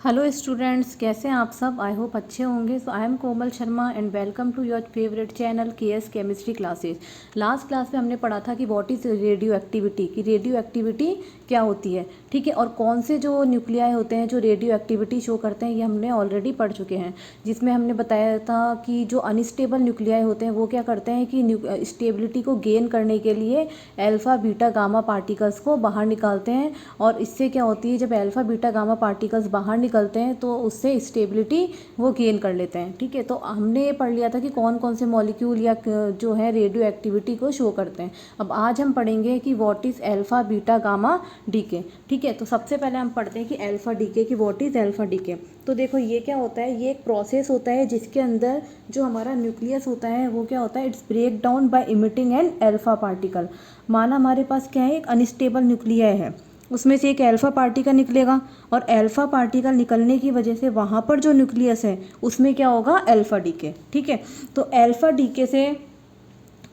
Hello students, कैसे हैं आप सब। आई होप अच्छे होंगे। So I am Komal Sharma and welcome to your favourite channel KS chemistry classes. Last class में हमने पढ़ा था कि व्हाट इज़ रेडियो एक्टिविटी, कि रेडियो एक्टिविटी क्या होती है, ठीक है। और कौन से जो न्यूक्लियाई होते हैं जो रेडियो एक्टिविटी शो करते हैं, ये हमने ऑलरेडी पढ़ चुके हैं। जिसमें हमने बताया था कि जो अनस्टेबल न्यूक्लियाई होते हैं वो क्या करते हैं कि स्टेबिलिटी को गेन करने के लिए अल्फ़ा बीटा गामा पार्टिकल्स को बाहर निकालते हैं। और इससे क्या होती है, जब अल्फ़ा बीटा गामा पार्टिकल्स बाहर निकलते हैं तो उससे स्टेबिलिटी वो गेन कर लेते हैं, ठीक है। तो हमने ये पढ़ लिया था कि कौन कौन से मॉलिक्यूल या जो है रेडियो एक्टिविटी को शो करते हैं। अब आज हम पढ़ेंगे कि what is alpha beta gamma decay, ठीक है। तो सबसे पहले हम पढ़ते हैं कि अल्फ़ा डीके की व्हाट इज़ अल्फ़ा डीके। तो देखो ये क्या होता है, ये एक प्रोसेस होता है जिसके अंदर जो हमारा न्यूक्लियस होता है वो क्या होता है, it's break down by emitting an alpha particle. माना हमारे पास क्या है, एक अनस्टेबल न्यूक्लियाई है, उसमें से एक अल्फ़ा पार्टिकल निकलेगा और अल्फ़ा पार्टिकल निकलने की वजह से वहाँ पर जो न्यूक्लियस है उसमें क्या होगा, अल्फ़ा डीके, ठीक है। तो अल्फ़ा डीके से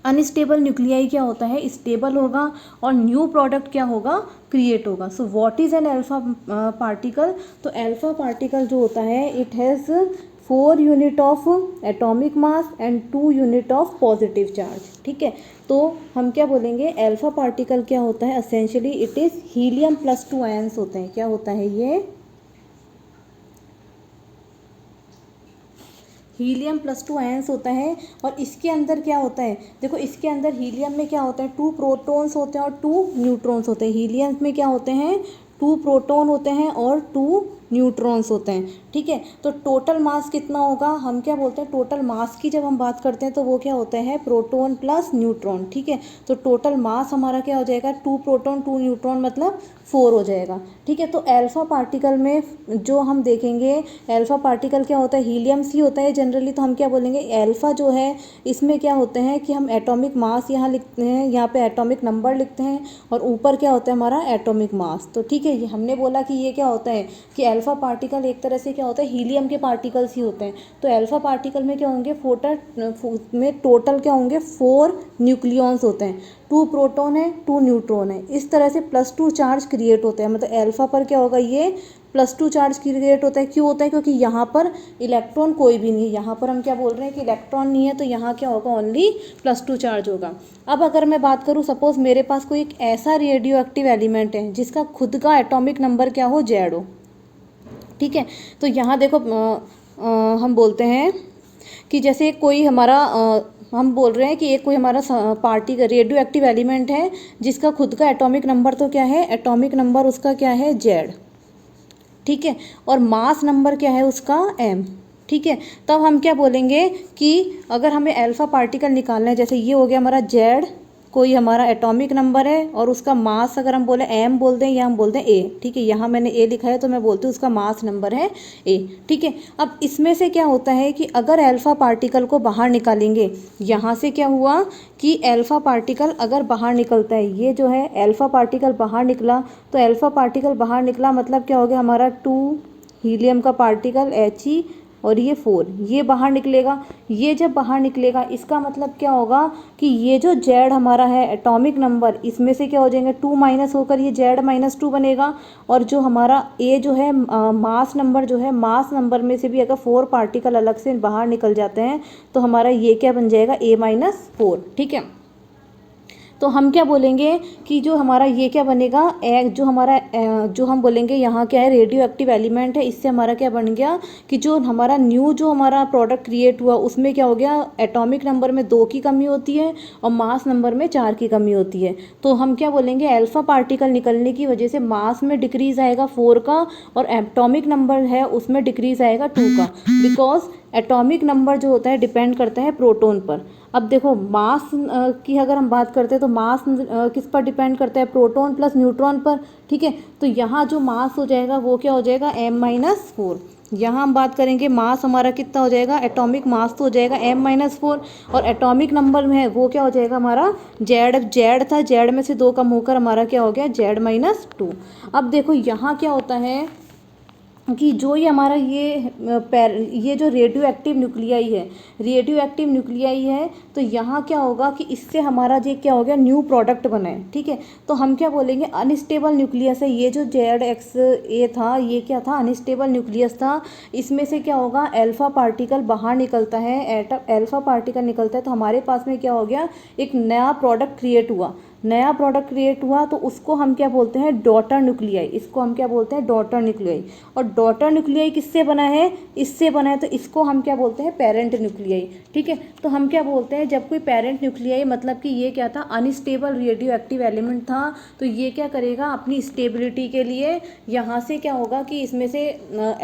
अनस्टेबल न्यूक्लियाई क्या होता है, स्टेबल होगा और न्यू प्रोडक्ट क्या होगा, क्रिएट होगा। So what is an alpha particle. तो अल्फ़ा पार्टिकल जो होता है it has 4 unit of atomic mass and 2 unit of positive charge, ठीक है। तो हम क्या बोलेंगे, अल्फ़ा पार्टिकल क्या होता है, essentially it is helium plus 2 ions होते हैं। क्या होता है ये, हीलियम प्लस 2 आयंस होता है। और इसके अंदर क्या होता है, देखो इसके अंदर हीलियम में क्या होता है, 2 प्रोटॉन्स होते हैं और 2 न्यूट्रॉन्स होते हैं। हीलियम में क्या होते हैं, 2 प्रोटॉन होते हैं और 2 न्यूट्रॉन्स होते हैं, ठीक है। तो टोटल मास कितना होगा, हम क्या बोलते हैं, टोटल मास की जब हम बात करते हैं तो वो क्या होता है, प्रोटॉन प्लस न्यूट्रॉन, ठीक है। तो टोटल मास हमारा क्या हो जाएगा, 2 प्रोटॉन 2 न्यूट्रॉन मतलब 4 हो जाएगा, ठीक है। तो अल्फ़ा पार्टिकल में जो हम देखेंगे, अल्फ़ा पार्टिकल क्या होता है, हीलियम सी होता है जनरली। तो हम क्या बोलेंगे, अल्फ़ा जो है इसमें क्या होते हैं कि हम एटॉमिक मास यहाँ लिखते हैं, यहाँ पे एटॉमिक नंबर लिखते हैं और ऊपर क्या होता है हमारा एटॉमिक मास। तो ठीक है, ये हमने बोला कि ये क्या होता है कि अल्फ़ा पार्टिकल एक तरह से क्या होता है, हीलियम के पार्टिकल्स ही होते हैं। तो अल्फ़ा पार्टिकल में क्या होंगे, टोटल क्या होंगे, 4 न्यूक्लियॉन्स होते हैं। 2 प्रोटॉन है 2 न्यूट्रॉन है, इस तरह से +2 चार्ज क्रिएट होते हैं। मतलब अल्फ़ा पर क्या होगा, ये +2 चार्ज क्रिएट होता है। क्यों होता है, क्योंकि यहाँ पर इलेक्ट्रॉन कोई भी नहीं है। यहाँ पर हम क्या बोल रहे हैं कि इलेक्ट्रॉन नहीं है, तो यहाँ क्या होगा, ओनली +2 चार्ज होगा। अब अगर मैं बात करूँ, सपोज मेरे पास कोई एक ऐसा रेडियो एक्टिव एलिमेंट है जिसका खुद का एटॉमिक नंबर क्या हो, Z हो, ठीक है। तो यहाँ देखो हम बोलते हैं कि जैसे कोई हमारा हम बोल रहे हैं कि एक कोई हमारा पार्टी का रेडियो एक्टिव एलिमेंट है जिसका खुद का एटॉमिक नंबर तो क्या है, एटॉमिक नंबर उसका क्या है, Z, ठीक है। और मास नंबर क्या है उसका, M, ठीक है। तब हम क्या बोलेंगे कि अगर हमें अल्फ़ा पार्टिकल निकालना है, जैसे ये हो गया हमारा Z, कोई हमारा एटॉमिक नंबर है और उसका मास अगर हम बोले M बोल दें या हम बोल दें A, ठीक है। यहाँ मैंने A लिखा है तो मैं बोलती हूँ उसका मास नंबर है A, ठीक है। अब इसमें से क्या होता है कि अगर अल्फ़ा पार्टिकल को बाहर निकालेंगे, यहाँ से क्या हुआ कि अल्फ़ा पार्टिकल अगर बाहर निकलता है, ये जो है अल्फ़ा पार्टिकल बाहर निकला, तो अल्फ़ा पार्टिकल बाहर निकला मतलब क्या हो गया, हमारा 2 हीलियम का पार्टिकल He और ये 4 ये बाहर निकलेगा। ये जब बाहर निकलेगा इसका मतलब क्या होगा कि ये जो Z हमारा है एटॉमिक नंबर, इसमें से क्या हो जाएंगे, 2 माइनस होकर ये Z-2 बनेगा। और जो हमारा A जो है मास नंबर जो है, मास नंबर में से भी अगर 4 पार्टिकल अलग से बाहर निकल जाते हैं तो हमारा ये क्या बन जाएगा, A-4, ठीक है। तो हम क्या बोलेंगे कि जो हमारा ये क्या बनेगा, जो हमारा जो हम बोलेंगे यहाँ क्या है, रेडियो एक्टिव एलिमेंट है। इससे हमारा क्या बन गया कि जो हमारा न्यू जो हमारा प्रोडक्ट क्रिएट हुआ उसमें क्या हो गया, एटॉमिक नंबर में 2 की कमी होती है और मास नंबर में 4 की कमी होती है। तो हम क्या बोलेंगे, अल्फ़ा पार्टिकल निकलने की वजह से मास में डिक्रीज आएगा 4 का और एटॉमिक नंबर है उसमें डिक्रीज आएगा 2 का, बिकॉज एटॉमिक नंबर जो होता है डिपेंड करता है प्रोटॉन पर। अब देखो मास की अगर हम बात करते हैं तो मास किस पर डिपेंड करता है, प्रोटॉन प्लस न्यूट्रॉन पर, ठीक है। तो यहाँ जो मास हो जाएगा वो क्या हो जाएगा, M-4। यहाँ हम बात करेंगे मास हमारा कितना हो जाएगा, एटॉमिक मास तो हो जाएगा M-4 और एटॉमिक नंबर में है वो क्या हो जाएगा हमारा Z था, Z में से 2 कम होकर हमारा क्या हो गया, Z-2। अब देखो यहाँ क्या होता है कि जो ये हमारा ये जो रेडियो एक्टिव न्यूक्लियाई है, तो यहाँ क्या होगा कि इससे हमारा जो क्या हो गया, न्यू प्रोडक्ट बना है। ठीक है, तो हम क्या बोलेंगे, अनस्टेबल न्यूक्लियस है। ये जो ZXA था, ये क्या था, अनस्टेबल न्यूक्लियस था। इसमें से क्या होगा, अल्फा पार्टिकल बाहर निकलता है, अल्फा पार्टिकल निकलता है, तो हमारे पास में क्या हो गया, एक नया प्रोडक्ट क्रिएट हुआ। तो उसको हम क्या बोलते हैं, डॉटर न्यूक्लियाई। इसको हम क्या बोलते हैं, डॉटर न्यूक्लियाई। और डॉटर न्यूक्लियाई किससे बना है, इससे बना है, तो इसको हम क्या बोलते हैं, पेरेंट न्यूक्लियाई। ठीक है, तो हम क्या बोलते हैं, जब कोई पेरेंट न्यूक्लियाई, मतलब कि ये क्या था, अनस्टेबल रेडियो एक्टिव एलिमेंट था, तो ये क्या करेगा, अपनी स्टेबिलिटी के लिए यहाँ से क्या होगा कि इसमें से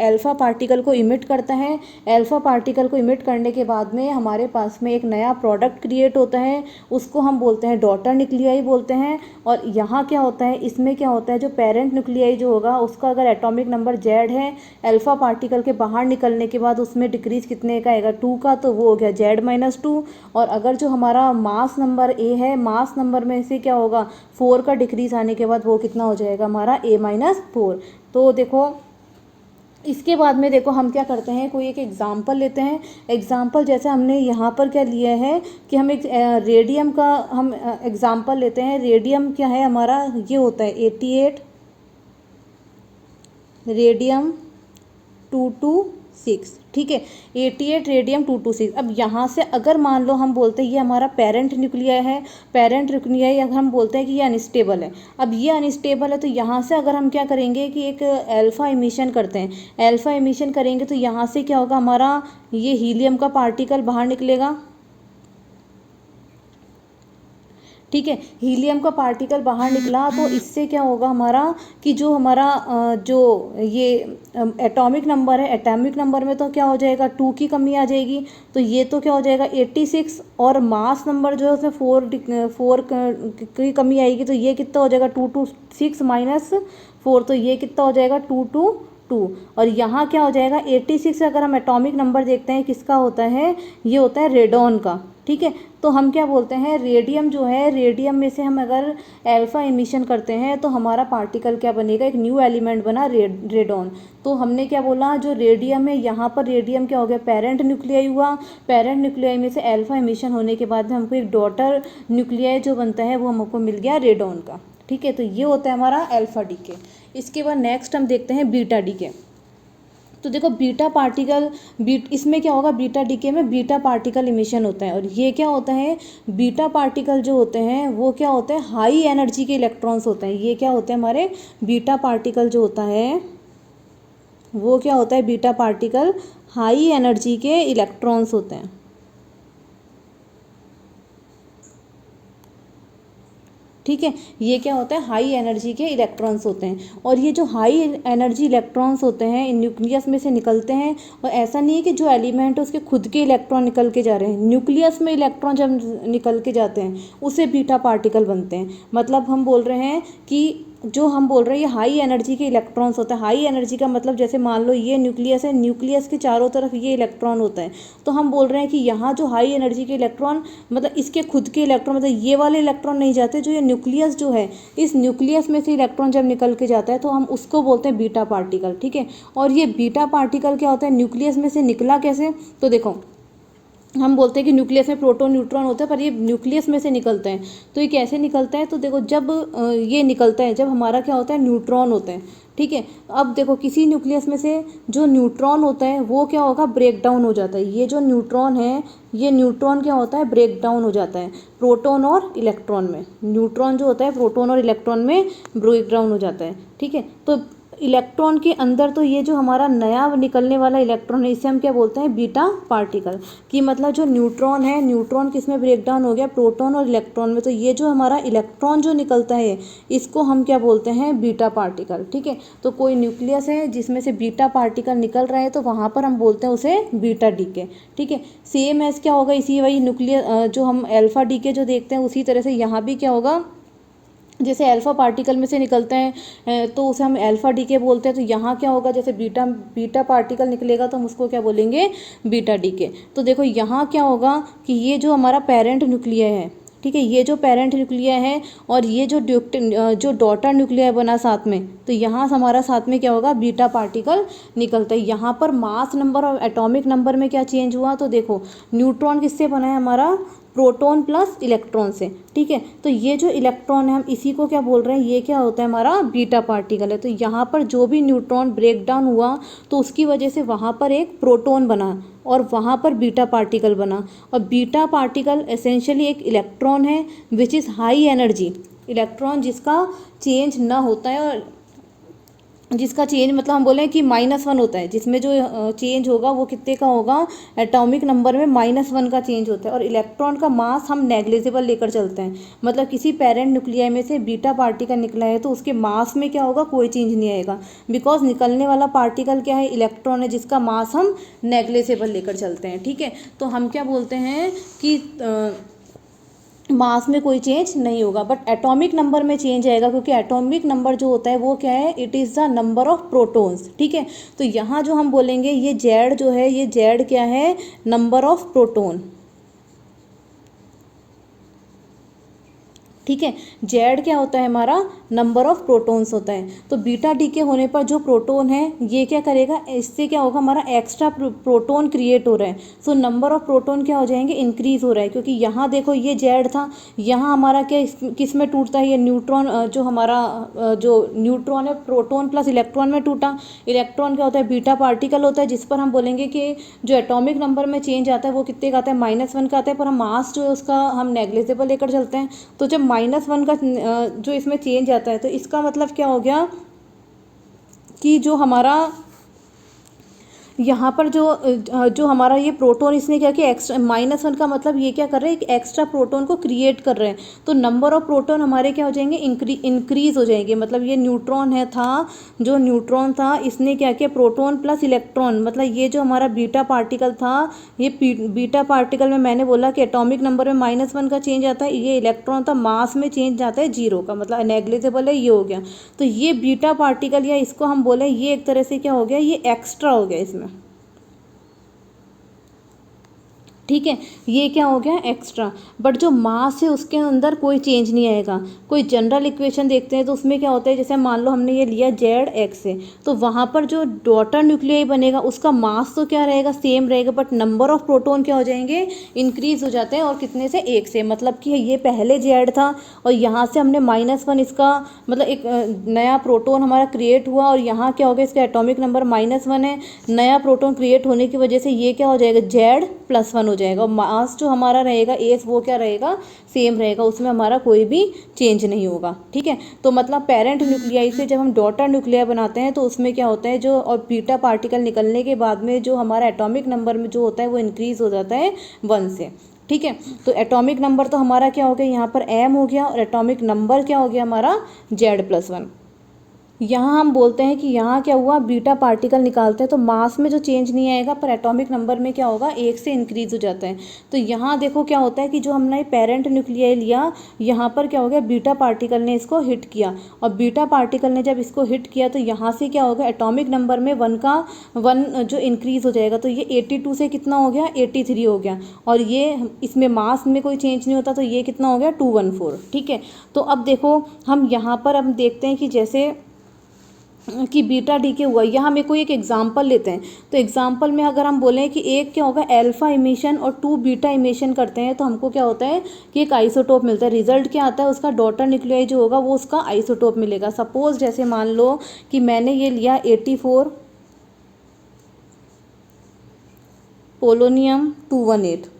अल्फा पार्टिकल को इमिट करता है। अल्फा पार्टिकल को इमिट करने के बाद में हमारे पास में एक नया प्रोडक्ट क्रिएट होता है, उसको हम बोलते हैं डॉटर न्यूक्लियाई बोलते हैं। और यहाँ क्या होता है, इसमें क्या होता है, जो पेरेंट न्यूक्लियाई जो होगा, उसका अगर एटॉमिक नंबर Z है, अल्फा पार्टिकल के बाहर निकलने के बाद उसमें डिक्रीज कितने का आएगा, 2 का, तो वो हो गया Z-2। और अगर जो हमारा मास नंबर A है, मास नंबर में से क्या होगा, 4 का डिक्रीज आने के बाद वो कितना हो जाएगा, हमारा A-4। तो देखो इसके बाद में देखो हम क्या करते हैं, कोई एक एग्जाम्पल लेते हैं। एग्जाम्पल जैसे हमने यहाँ पर क्या लिया है कि हम एक रेडियम का हम एग्जाम्पल लेते हैं। रेडियम क्या है हमारा, ये होता है 88 रेडियम 226। ठीक है, 88 रेडियम 226। अब यहाँ से अगर मान लो हम बोलते हैं ये हमारा पेरेंट न्यूक्लियाई है, पेरेंट न्यूक्लियाई अगर हम बोलते हैं कि ये अनस्टेबल है। अब ये अनस्टेबल है, तो यहाँ से अगर हम क्या करेंगे कि एक अल्फा इमिशन करते हैं, अल्फा इमिशन करेंगे, तो यहाँ से क्या होगा, हमारा ये हीलियम का पार्टिकल बाहर निकलेगा। ठीक है, हीलियम का पार्टिकल बाहर निकला, तो इससे क्या होगा हमारा कि जो हमारा जो ये एटॉमिक नंबर है, एटॉमिक नंबर में तो क्या हो जाएगा, 2 की कमी आ जाएगी, तो ये तो क्या हो जाएगा 86। और मास नंबर जो है उसमें 4 की कमी आएगी, तो ये कितना हो जाएगा, 226 - 4, तो ये कितना हो जाएगा, 222। और यहाँ क्या हो जाएगा, 86 अगर हम एटॉमिक नंबर देखते हैं किसका होता है, ये होता है रेडॉन का। ठीक है, तो हम क्या बोलते हैं, रेडियम जो है, रेडियम में से हम अगर अल्फा इमिशन करते हैं, तो हमारा पार्टिकल क्या बनेगा, एक न्यू एलिमेंट बना, रेडॉन। तो हमने क्या बोला, जो रेडियम है, यहाँ पर रेडियम क्या हो गया, पेरेंट न्यूक्लियाई हुआ। पेरेंट न्यूक्लियाई में से अल्फा इमिशन होने के बाद में हमको एक डॉटर न्यूक्लियाई जो बनता है, वो हमको मिल गया रेडॉन का। ठीक है, तो ये होता है हमारा अल्फा डीके। इसके बाद नेक्स्ट हम देखते हैं बीटा डीके। तो देखो बीटा पार्टिकल, इसमें क्या होगा, बीटा डीके में बीटा पार्टिकल इमिशन होता है। और ये क्या होता है, बीटा पार्टिकल जो होते हैं वो क्या होते हैं, हाई एनर्जी के इलेक्ट्रॉन्स होते हैं। ये क्या होते हैं हमारे बीटा पार्टिकल जो होता है, वो क्या होता है, बीटा पार्टिकल हाई एनर्जी के इलेक्ट्रॉन्स होते हैं। ठीक है, ये क्या होता है, हाई एनर्जी के इलेक्ट्रॉन्स होते हैं। और ये जो हाई एनर्जी इलेक्ट्रॉन्स होते हैं, इन न्यूक्लियस में से निकलते हैं। और ऐसा नहीं है कि जो एलिमेंट है उसके खुद के इलेक्ट्रॉन निकल के जा रहे हैं, न्यूक्लियस में इलेक्ट्रॉन जब निकल के जाते हैं उसे बीटा पार्टिकल बनते हैं। मतलब हम बोल रहे हैं कि जो हम बोल रहे हैं ये हाई एनर्जी के इलेक्ट्रॉन्स होता है। हाई एनर्जी का मतलब जैसे मान लो ये न्यूक्लियस है, न्यूक्लियस के चारों तरफ ये इलेक्ट्रॉन होता है, तो हम बोल रहे हैं कि यहाँ जो हाई एनर्जी के इलेक्ट्रॉन, मतलब इसके खुद के इलेक्ट्रॉन, मतलब ये वाले इलेक्ट्रॉन नहीं जाते, जो ये न्यूक्लियस जो है, इस न्यूक्लियस में से इलेक्ट्रॉन जब निकल के जाता है तो हम उसको बोलते हैं बीटा पार्टिकल। ठीक है, और ये बीटा पार्टिकल क्या होता है, न्यूक्लियस में से निकला कैसे, तो देखो हम बोलते हैं कि न्यूक्लियस में प्रोटॉन न्यूट्रॉन होता है, पर ये न्यूक्लियस में से निकलते हैं। तो ये कैसे निकलता है, तो देखो जब ये निकलता है, जब हमारा क्या होता है, न्यूट्रॉन होते हैं। ठीक है, अब देखो किसी न्यूक्लियस में से जो न्यूट्रॉन होता है वो क्या होगा, ब्रेक डाउन हो जाता है। ये जो न्यूट्रॉन है, ये न्यूट्रॉन क्या होता है, ब्रेक डाउन हो जाता है प्रोटॉन और इलेक्ट्रॉन में। न्यूट्रॉन जो होता है प्रोटॉन और इलेक्ट्रॉन में ब्रेक डाउन हो जाता है। ठीक है, तो इलेक्ट्रॉन के अंदर तो ये जो हमारा नया निकलने वाला इलेक्ट्रॉन है, इसे हम क्या बोलते हैं, बीटा पार्टिकल। कि मतलब जो न्यूट्रॉन है, न्यूट्रॉन किस में ब्रेक डाउन हो गया, प्रोटॉन और इलेक्ट्रॉन में। तो ये जो हमारा इलेक्ट्रॉन जो निकलता है, इसको हम क्या बोलते हैं, बीटा पार्टिकल। ठीक है, तो कोई न्यूक्लियस है जिसमें से बीटा पार्टिकल निकल रहा है, तो वहाँ पर हम बोलते हैं उसे बीटा डीके। ठीक है, सेम एज क्या होगा, इसी वही न्यूक्लियस जो हम अल्फा डीके जो देखते हैं, उसी तरह से यहाँ भी क्या होगा, जैसे अल्फा पार्टिकल में से निकलते हैं तो उसे हम अल्फा डीके बोलते हैं। तो यहाँ क्या होगा, जैसे बीटा पार्टिकल निकलेगा तो हम उसको क्या बोलेंगे, बीटा डीके। तो देखो यहाँ क्या होगा कि ये जो हमारा पेरेंट न्यूक्लियाई है, ठीक है, ये जो पेरेंट न्यूक्लिया है और ये जो डॉटर न्यूक्लिया बना साथ में, तो यहाँ से हमारा साथ में क्या होगा, बीटा पार्टिकल निकलता है। यहाँ पर मास नंबर और एटॉमिक नंबर में क्या चेंज हुआ, तो देखो न्यूट्रॉन किससे बना है हमारा, प्रोटॉन प्लस इलेक्ट्रॉन से। ठीक है, तो ये जो इलेक्ट्रॉन है हम इसी को क्या बोल रहे हैं, ये क्या होता है हमारा बीटा पार्टिकल है। तो यहाँ पर जो भी न्यूट्रॉन ब्रेक डाउन हुआ तो उसकी वजह से वहाँ पर एक प्रोटॉन बना और वहाँ पर बीटा पार्टिकल बना। और बीटा पार्टिकल एसेंशियली एक इलेक्ट्रॉन है which is high energy, electron जिसका चेंज ना होता है, और जिसका चेंज मतलब हम बोलें कि -1 होता है, जिसमें जो चेंज होगा वो कितने का होगा, एटॉमिक नंबर में -1 का चेंज होता है। और इलेक्ट्रॉन का मास हम नेग्लिजिबल लेकर चलते हैं, मतलब किसी पेरेंट न्यूक्लियाई में से बीटा पार्टिकल निकला है तो उसके मास में क्या होगा, कोई चेंज नहीं आएगा, बिकॉज निकलने वाला पार्टिकल क्या है, इलेक्ट्रॉन है, जिसका मास हम नेग्लिजिबल लेकर चलते हैं। ठीक है, तो हम क्या बोलते हैं कि मास में कोई चेंज नहीं होगा, बट एटॉमिक नंबर में चेंज आएगा, क्योंकि एटॉमिक नंबर जो होता है वो क्या है, it is the number of protons. ठीक है, तो यहाँ जो हम बोलेंगे ये जेड जो है, ये जेड क्या है, नंबर ऑफ प्रोटॉन। ठीक है, जेड क्या होता है हमारा, नंबर ऑफ प्रोटॉन्स होता है। तो बीटा डीके होने पर जो प्रोटॉन है ये क्या करेगा, इससे क्या होगा, हमारा एक्स्ट्रा प्रोटॉन क्रिएट हो रहा है, सो नंबर ऑफ प्रोटॉन क्या हो जाएंगे, इंक्रीज हो रहा है। क्योंकि यहाँ देखो ये जेड था, यहाँ हमारा क्या किस में टूटता है, ये न्यूट्रॉन, जो हमारा जो न्यूट्रॉन है प्रोटॉन प्लस इलेक्ट्रॉन में टूटा। इलेक्ट्रॉन क्या होता है, बीटा पार्टिकल होता है, जिस पर हम बोलेंगे कि जो एटॉमिक नंबर में चेंज आता है वो कितने का आता है, -1 का आता है, पर हम मास जो है उसका हम नेग्लिजिबल लेकर चलते हैं। तो जब -1 का जो इसमें चेंज आता है तो इसका मतलब क्या हो गया कि जो हमारा यहाँ पर जो हमारा ये प्रोटॉन इसने क्या किया, एक्स्ट्रा -1 का मतलब ये क्या कर रहे हैं, एक एक्स्ट्रा प्रोटॉन को क्रिएट कर रहे हैं। तो नंबर ऑफ प्रोटॉन हमारे क्या हो जाएंगे, इंक्रीज हो जाएंगे। मतलब ये न्यूट्रॉन जो न्यूट्रॉन था इसने क्या किया, प्रोटॉन प्लस इलेक्ट्रॉन, मतलब ये जो हमारा बीटा पार्टिकल था, ये बीटा पार्टिकल में मैंने बोला कि एटॉमिक नंबर में -1 का चेंज आता है, ये इलेक्ट्रॉन था, मास में चेंज आता है 0 का, मतलब नेग्लिजिबल है, ये हो गया। तो ये बीटा पार्टिकल या इसको हम बोले ये एक तरह से क्या हो गया, ये एक्स्ट्रा हो गया इसमें। ठीक है, ये क्या हो गया, एक्स्ट्रा। बट जो मास है उसके अंदर कोई चेंज नहीं आएगा। कोई जनरल इक्वेशन देखते हैं तो उसमें क्या होता है, जैसे मान लो हमने ये लिया जेड एक्स है, तो वहाँ पर जो डॉटर न्यूक्लियाई बनेगा उसका मास तो क्या रहेगा, सेम रहेगा, बट नंबर ऑफ प्रोटॉन क्या हो जाएंगे, इंक्रीज हो जाते हैं, और कितने से, 1 से। मतलब कि ये पहले जेड था और यहाँ से हमने -1 इसका मतलब एक नया प्रोटॉन हमारा क्रिएट हुआ, और यहाँ क्या हो गया, इसका एटॉमिक नंबर -1 है, नया प्रोटॉन क्रिएट होने की वजह से ये क्या हो जाएगा, जेड +1 हो जाएगा। और मास जो हमारा रहेगा एस, वो क्या रहेगा, सेम रहेगा, उसमें हमारा कोई भी चेंज नहीं होगा। ठीक है, तो मतलब पेरेंट न्यूक्लियाई से जब हम डॉटर न्यूक्लियाई बनाते हैं तो उसमें क्या होता है, जो और बीटा पार्टिकल निकलने के बाद में जो हमारा एटॉमिक नंबर में जो होता है वो इंक्रीज हो जाता है 1 से। ठीक है, तो एटॉमिक नंबर तो हमारा क्या हो गया, यहाँ पर m हो गया, और एटॉमिक नंबर क्या हो गया हमारा, Z+1। यहाँ हम बोलते हैं कि यहाँ क्या हुआ, बीटा पार्टिकल निकालते हैं तो मास में जो चेंज नहीं आएगा, पर एटॉमिक नंबर में क्या होगा, 1 से इंक्रीज हो जाता है। तो यहाँ देखो क्या होता है कि जो हमने पेरेंट न्यूक्लियाई लिया, यहाँ पर क्या हो गया, बीटा पार्टिकल ने इसको हिट किया, और बीटा पार्टिकल ने जब इसको हिट किया तो यहाँ से क्या होगा, एटॉमिक नंबर में 1 जो इंक्रीज हो जाएगा। तो ये 82 से कितना हो गया, 83 हो गया, और ये इसमें मास में कोई चेंज नहीं होता, तो ये कितना हो गया, 214। ठीक है, तो अब देखो हम यहाँ पर अब देखते हैं कि जैसे कि बीटा डीके हुआ, यहाँ मेरे को एक एग्जांपल लेते हैं। तो एग्जांपल में अगर हम बोलें कि एक क्या होगा, अल्फा इमिशन और 2 बीटा इमिशन करते हैं, तो हमको क्या होता है कि एक आइसोटोप मिलता है। रिजल्ट क्या आता है, उसका डॉटर न्यूक्लियाई जो होगा वो उसका आइसोटोप मिलेगा। सपोज जैसे मान लो कि मैंने ये लिया 84 पोलोनियम 218।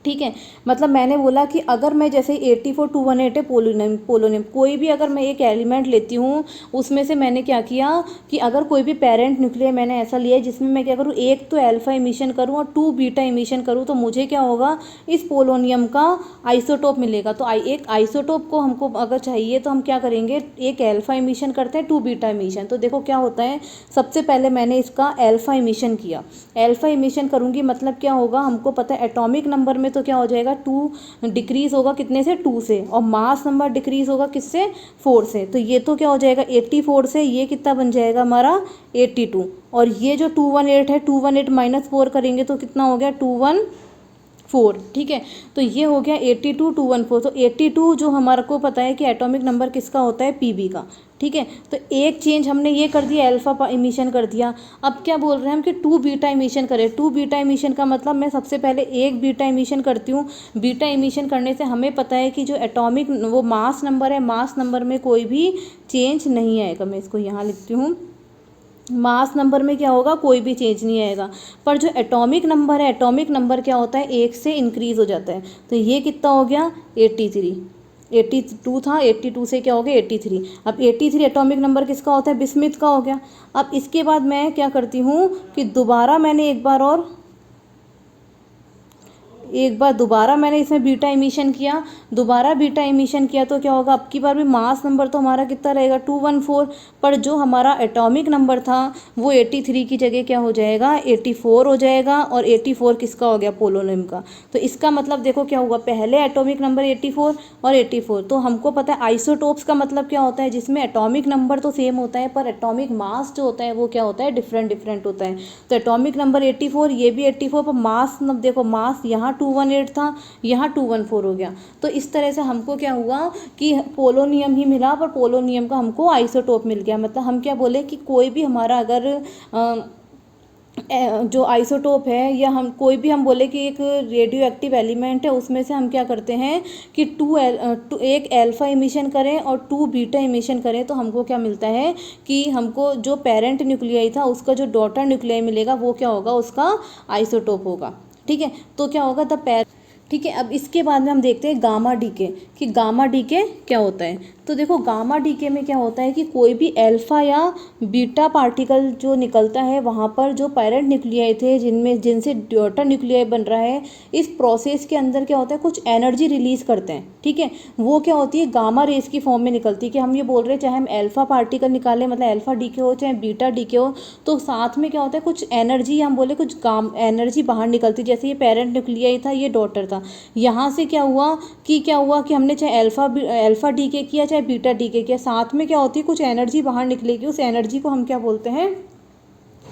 ठीक है, मतलब मैंने बोला कि अगर मैं जैसे 84 218 है पोलोनियम कोई भी अगर मैं एक एलिमेंट लेती हूँ, उसमें से मैंने क्या किया कि अगर कोई भी पेरेंट न्यूक्लियर मैंने ऐसा लिया है जिसमें मैं क्या करूँ, एक तो अल्फा इमिशन करूँ और 2 बीटा इमिशन करूँ, तो मुझे क्या होगा, इस पोलोनियम का आइसोटोप मिलेगा। तो एक आइसोटोप को हमको अगर चाहिए तो हम क्या करेंगे, एक अल्फा इमिशन करते हैं, 2 बीटा इमिशन। तो देखो क्या होता है, सबसे पहले मैंने इसका अल्फा इमिशन किया, अल्फा इमिशन करूँगी मतलब क्या होगा, हमको पता है एटॉमिक नंबर में तो क्या हो जाएगा, 2 डिक्रीज होगा कितने से, 2 से, और मास नंबर डिक्रीज होगा किससे, 4 से। तो ये तो क्या हो जाएगा 84 से, ये कितना बन जाएगा हमारा 82, और ये जो 218 है, 218 -4 करेंगे तो कितना हो गया, 4, ठीक है। तो ये हो गया 82 214। तो 82 जो हमारे को पता है कि एटॉमिक नंबर किसका होता है, पीबी का, ठीक है। तो एक चेंज हमने ये कर दिया, अल्फा इमिशन कर दिया। अब क्या बोल रहे हैं हम कि 2 बीटा इमिशन करें। 2 बीटा इमिशन का मतलब मैं सबसे पहले एक बीटा इमिशन करती हूँ। बीटा इमिशन करने से हमें पता है कि जो एटॉमिक वो मास नंबर है, मास नंबर में कोई भी चेंज नहीं आएगा। मैं इसको यहाँ लिखती हूँ, मास नंबर में क्या होगा, कोई भी चेंज नहीं आएगा। पर जो एटॉमिक नंबर है, एटॉमिक नंबर क्या होता है, 1 से इंक्रीज़ हो जाता है। तो ये कितना हो गया, 83। 82 था, 82 से क्या हो गया 83। अब 83 एटॉमिक नंबर किसका होता है, बिस्मिथ का हो गया। अब इसके बाद मैं क्या करती हूँ कि दोबारा मैंने दोबारा मैंने इसमें बीटा इमिशन किया। दोबारा बीटा इमिशन किया तो क्या होगा, अब की बार भी मास नंबर तो हमारा कितना रहेगा, 214। पर जो हमारा एटॉमिक नंबर था वो 83 की जगह क्या हो जाएगा, 84 हो जाएगा। और 84 किसका हो गया, पोलोनियम का। तो इसका मतलब देखो क्या हुआ, पहले एटॉमिक नंबर 84 और 84। तो हमको पता है आइसोटोप्स का मतलब क्या होता है, जिसमें एटॉमिक नंबर तो सेम होता है पर एटॉमिक मास जो होता है वो क्या होता है, डिफरेंट होता है। तो एटॉमिक नंबर 84, ये भी 84, पर मास देखो, मास यहाँ 218 था, यहाँ 214 हो गया। तो इस तरह से हमको क्या हुआ कि पोलोनियम ही मिला, पर पोलोनियम का हमको आइसोटोप मिल गया। मतलब हम क्या बोले कि कोई भी हमारा अगर जो आइसोटोप है, या हम कोई भी हम बोले कि एक रेडियो एक्टिव एलिमेंट है, उसमें से हम क्या करते हैं कि एक अल्फा इमिशन करें और 2 बीटा इमिशन करें, तो हमको क्या मिलता है कि हमको जो पेरेंट न्यूक्लियाई था उसका जो डॉटर न्यूक्लियाई मिलेगा वो क्या होगा, उसका आइसोटोप होगा, ठीक है। तो क्या होगा, ठीक है। अब इसके बाद में हम देखते हैं गामा डीके, कि गामा डीके क्या होता है। तो देखो गामा डीके में क्या होता है कि कोई भी अल्फा या बीटा पार्टिकल जो निकलता है, वहाँ पर जो पेरेंट न्यूक्लियाई थे जिनसे डॉटर न्यूक्लियाई बन रहा है, इस प्रोसेस के अंदर क्या होता है, कुछ एनर्जी रिलीज करते हैं, ठीक है। वो क्या होती है, गामा रेस की फॉर्म में निकलती है। कि हम ये बोल रहे हैं चाहे हम अल्फा पार्टिकल निकालें, मतलब अल्फा डीके हो चाहे बीटा डीके हो, तो साथ में क्या होता है, कुछ एनर्जी, हम बोले कुछ एनर्जी बाहर निकलती है। जैसे ये पेरेंट न्यूक्लियाई था, ये डॉटर था। यहाँ से क्या हुआ कि हमने चाहे अल्फा डीके किया चाहे बीटा डीके किया, साथ में क्या होती है, कुछ एनर्जी बाहर निकलेगी। उस एनर्जी को हम क्या बोलते हैं,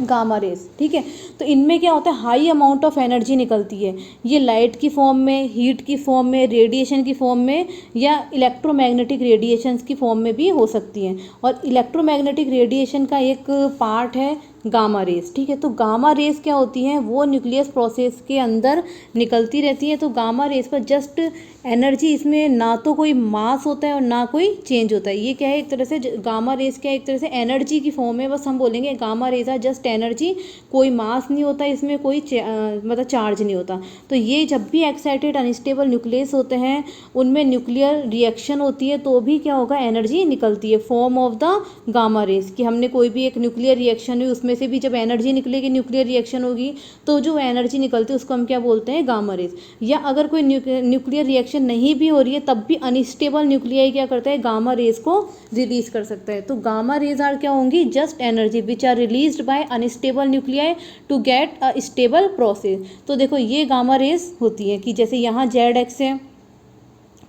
गामा रेस, ठीक है। तो इनमें क्या होता है, हाई अमाउंट ऑफ एनर्जी निकलती है। ये लाइट की फॉर्म में, हीट की फॉर्म में, रेडिएशन की फॉर्म में, या इलेक्ट्रोमैग्नेटिक रेडिएशंस की फॉर्म में भी हो सकती हैं। और इलेक्ट्रोमैग्नेटिक रेडिएशन का एक पार्ट है गामा रेस, ठीक है। तो गामा रेस क्या होती हैं, वो न्यूक्लियस प्रोसेस के अंदर निकलती रहती है। तो गामा रेस पर जस्ट एनर्जी, इसमें ना तो कोई मास होता है और ना कोई चेंज होता है। ये क्या है, एक तरह से गामा रेस क्या है, एक तरह से एनर्जी की फॉर्म है। बस हम बोलेंगे गामा रेस है जस्ट एनर्जी, कोई मास नहीं होता इसमें, कोई मतलब चार्ज नहीं होता। तो ये जब भी एक्साइटेड अनस्टेबल न्यूक्लियस होते हैं, उनमें न्यूक्लियर रिएक्शन होती है तो भी क्या होगा, एनर्जी निकलती है, form of the gamma rays. कि हमने कोई भी एक न्यूक्लियर रिएक्शन हुई, उसमें से भी जब एनर्जी निकलेगी, न्यूक्लियर रिएक्शन होगी, तो जो एनर्जी निकलती है उसको हम क्या बोलते हैं, गामा रेस। या अगर कोई न्यूक्लियर रिएक्शन नहीं भी हो रही है, तब भी अनस्टेबल न्यूक्लियाई क्या करता है, गामा रेस को रिलीज कर सकता है। तो गामा रेज आर क्या होंगी, just energy which are released by unstable nuclei to get a stable process. तो देखो ये गामा रेस होती है, कि जैसे यहाँ जेड एक्स है,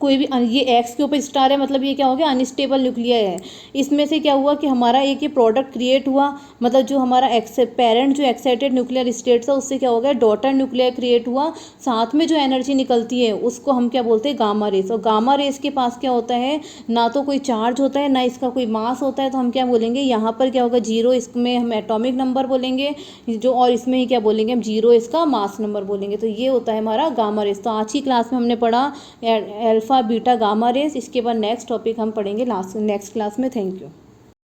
कोई भी ये एक्स के ऊपर स्टार है, मतलब ये क्या हो गया, अनस्टेबल न्यूक्लियाई है। इसमें से क्या हुआ कि हमारा एक ये प्रोडक्ट क्रिएट हुआ, मतलब जो हमारा पेरेंट जो एक्साइटेड न्यूक्लियर स्टेट था, उससे क्या हो गया, डॉटर न्यूक्लियर क्रिएट हुआ। साथ में जो एनर्जी निकलती है उसको हम क्या बोलते हैं, गामा रेस। और गामा रेस के पास क्या होता है, ना तो कोई चार्ज होता है, ना इसका कोई मास होता है। तो हम क्या बोलेंगे, यहाँ पर क्या होगा, 0, इसमें हम एटॉमिक नंबर बोलेंगे जो, और इसमें ही क्या बोलेंगे हम, 0 इसका मास नंबर बोलेंगे। तो ये होता है हमारा गामा रेस। तो आज की क्लास में हमने पढ़ा अल्फा बीटा गामा रेस। इसके बाद नेक्स्ट टॉपिक हम पढ़ेंगे नेक्स्ट क्लास में। Thank you.